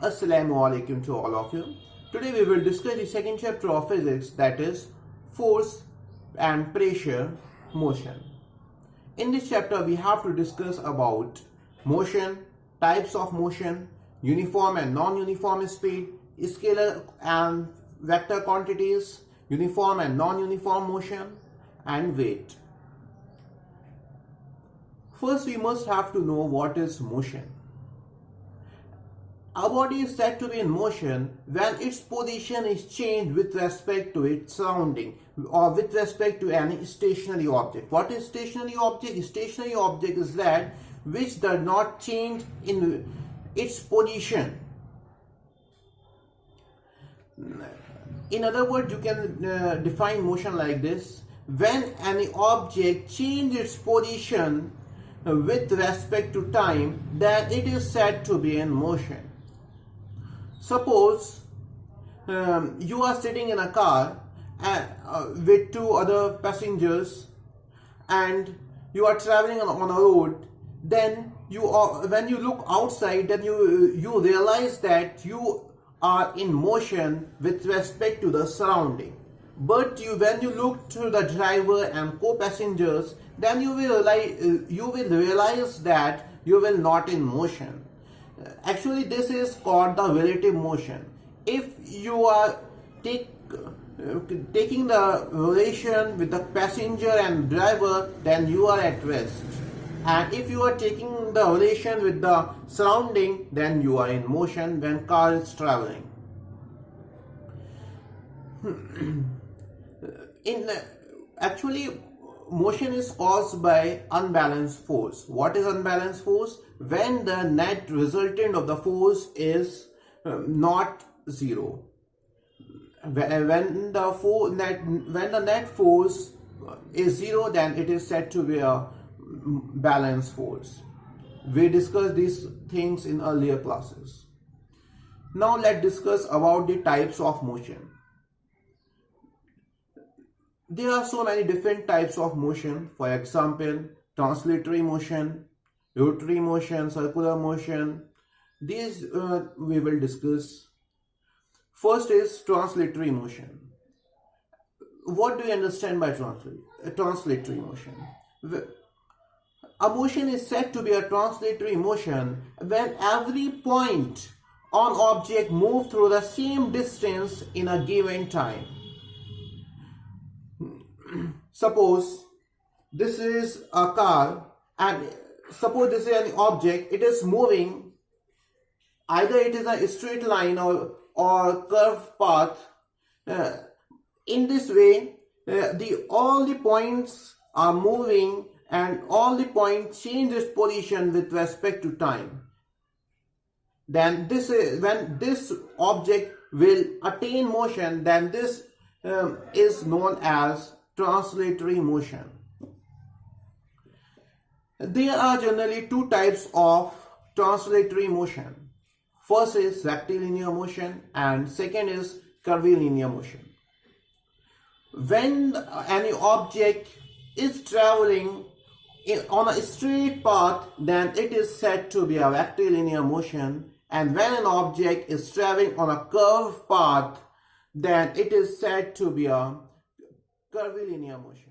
Assalamu alaikum to all of you. Today we will discuss the second chapter of physics, that is force and pressure motion. In this chapter we have to discuss about motion, types of motion, uniform and non-uniform speed, scalar and vector quantities, uniform and non-uniform motion, and weight. First we must have to know what is motion. A body is said to be in motion when its position is changed with respect to its surrounding or with respect to any stationary object. What is stationary object? Stationary object is that which does not change in its position. In other words, you can define motion like this: when any object changes its position with respect to time, then it is said to be in motion. Suppose you are sitting in a car with two other passengers and you are traveling on a road. Then when you look outside, then you realize that you are in motion with respect to the surrounding. But when you look to the driver and co-passengers, then you will realize that you will not in motion. Actually, this is called the relative motion. If you are taking the relation with the passenger and driver, then you are at rest. And if you are taking the relation with the surrounding, then you are in motion when car is traveling. Actually, motion is caused by unbalanced force. What is unbalanced force? When the net resultant of the force is not zero. When the net force is zero, then it is said to be a balanced force. We discussed these things in earlier classes. Now let's discuss about the types of motion. There are so many different types of motion. For example, translatory motion, rotary motion, circular motion. These we will discuss. First is translatory motion. What do you understand by translatory motion? A motion is said to be a translatory motion when every point on object moves through the same distance in a given time. Suppose this is a car and suppose this is an object. It is moving, either it is a straight line or curved path. In this way, all the points are moving and all the points change its position with respect to time. Then when this object will attain motion, then this is known as translatory motion. There are generally two types of translatory motion. First is rectilinear motion and second is curvilinear motion. When any object is traveling on a straight path, then it is said to be a rectilinear motion, and when an object is traveling on a curved path, then it is said to be a curvilinear motion.